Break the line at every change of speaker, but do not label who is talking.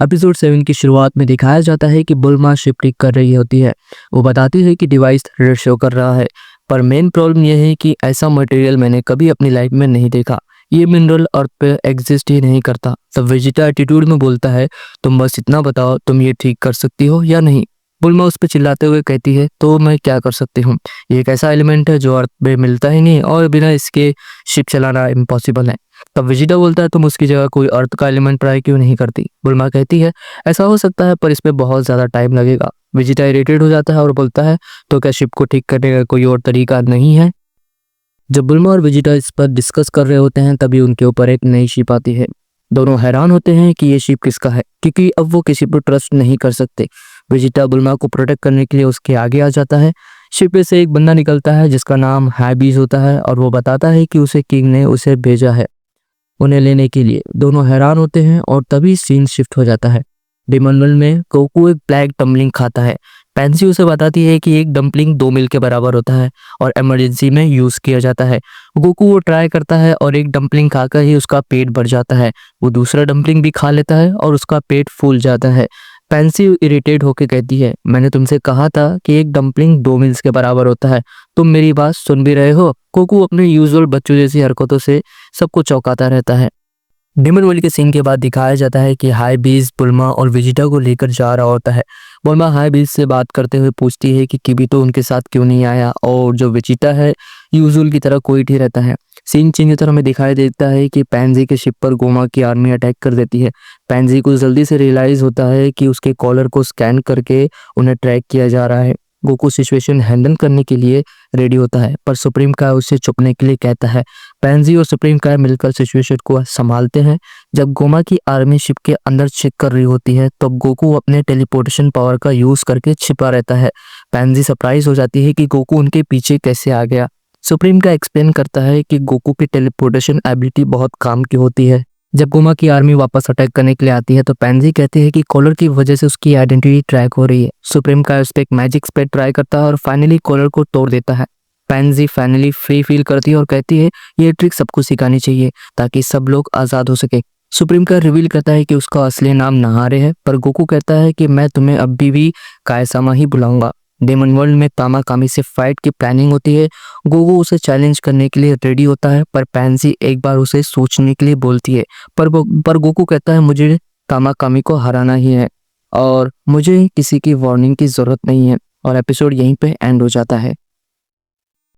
Episode 7 की शुरुआत में दिखाया जाता है कि बुल्मा शिप ठीक कर रही होती है। वो बताती है कि डिवाइस एरर शो कर रहा है, पर मेन प्रॉब्लम यह है कि ऐसा मटेरियल मैंने कभी अपनी लाइफ में नहीं देखा। ये मिनरल अर्थ पे एग्जिस्ट ही नहीं करता। तब वेजिटा एटीट्यूड में बोलता है, तुम बस इतना बताओ, तुम ये ठीक कर सकती हो या नहीं। बुल्मा उस पर चिल्लाते हुए कहती है, तो मैं क्या कर सकती हूँ? ये एक ऐसा एलिमेंट है जो अर्थ पे मिलता ही नहीं और बिना इसके शिप चलाना इम्पॉसिबल है। तब वेजिटा बोलता है, तुम उसकी जगह कोई अर्थ का एलिमेंट ट्राई क्यों नहीं करती? बुल्मा कहती है, ऐसा हो सकता है पर इसमें बहुत ज़्यादा टाइम लगेगा। वेजिटा इरिटेट हो जाता है और बोलता है, तो क्या शिप को ठीक करने का कोई और तरीका नहीं है? जब बुल्मा और वेजिटा इस पर डिस्कस कर रहे होते हैं तभी उनके ऊपर एक नई शिप आती है। दोनों हैरान होते हैं कि ये शिप किसका है, क्योंकि अब वो किसी पर ट्रस्ट नहीं कर सकते। वेजिटा बुल्मा को प्रोटेक्ट करने के लिए उसके आगे आ जाता है। शिप में से एक बंदा निकलता है जिसका नाम हैबीज होता है और वो बताता है कि उसे किंग ने उसे भेजा है उन्हें लेने के लिए। दोनों हैरान होते हैं और तभी सीन शिफ्ट हो जाता है। डेमन वर्ल्ड में गोकू एक ब्लैक डम्पलिंग खाता है। पेंसी उसे बताती है कि एक डम्पलिंग 2 मील के बराबर होता है और इमरजेंसी में यूज किया जाता है। गोकू वो ट्राई करता है और एक डम्पलिंग खाकर ही उसका पेट भर जाता है। वो दूसरा डम्पलिंग भी खा लेता है और उसका पेट फूल जाता है। पेंसी इरिटेट होकर कहती है, मैंने तुमसे कहा था कि एक डम्पलिंग 2 मील्स के बराबर होता है, तुम मेरी बात सुन भी रहे हो? गोकू अपने यूजुअल बच्चों जैसी हरकतों से सबको चौंकाता रहता है। डेमन वर्ल्ड के सीन के बाद दिखाया जाता है कि हाई बीज बुल्मा और वेजिटा को लेकर जा रहा होता है। बुल्मा हाई बीज से बात करते हुए पूछती है कि किबी तो उनके साथ क्यों नहीं आया, और जो वेजिटा है यूजुअल की तरह कोई ही रहता है। सीन चेंज होता हमें दिखाई देता है कि पैंजी के शिप पर गोमा की आर्मी अटैक कर देती है। पैंजी को जल्दी से रियलाइज होता है कि उसके कॉलर को स्कैन करके उन्हें ट्रैक किया जा रहा है। गोकू सिचुएशन हैंडल करने के लिए रेडी होता है, पर सुप्रीम काय उसे छुपने के लिए कहता है। पैंजी और सुप्रीम काय मिलकर सिचुएशन को संभालते हैं। जब गोमा की आर्मी शिप के अंदर चेक कर रही होती है तो गोकू अपने टेलीपोर्टेशन पावर का यूज करके छिपा रहता है। पैंजी सरप्राइज हो जाती है कि गोकू उनके पीछे कैसे आ गया। सुप्रीम का एक्सप्लेन करता है कि गोकू की टेलीपोर्टेशन एबिलिटी बहुत काम की होती है। जब गोमा की आर्मी वापस अटैक करने के लिए आती है तो पैंजी कहती है कि कॉलर की वजह से उसकी आइडेंटिटी ट्रैक हो रही है। सुप्रीम का उस पर एक मैजिक स्पेल ट्राई करता है और फाइनली कॉलर को तोड़ देता है। पैंजी फाइनली फ्री फील करती है और कहती है, ये ट्रिक सबको सिखानी चाहिए ताकि सब लोग आज़ाद हो सके। सुप्रीम का रिवील करता है कि उसका असली नाम नहारे है, पर गोकू कहता है कि मैं तुम्हें अभी भी कायसामा ही बुलाऊंगा। डेमन वर्ल्ड में तामा कामी से फाइट की प्लानिंग होती है। गोकू उसे चैलेंज करने के लिए रेडी होता है, पर पैंसी एक बार उसे सोचने के लिए बोलती है। पर गोकू कहता है, मुझे तामा कामी को हराना ही है और मुझे किसी की वार्निंग की जरूरत नहीं है। और एपिसोड यहीं पे एंड हो जाता है।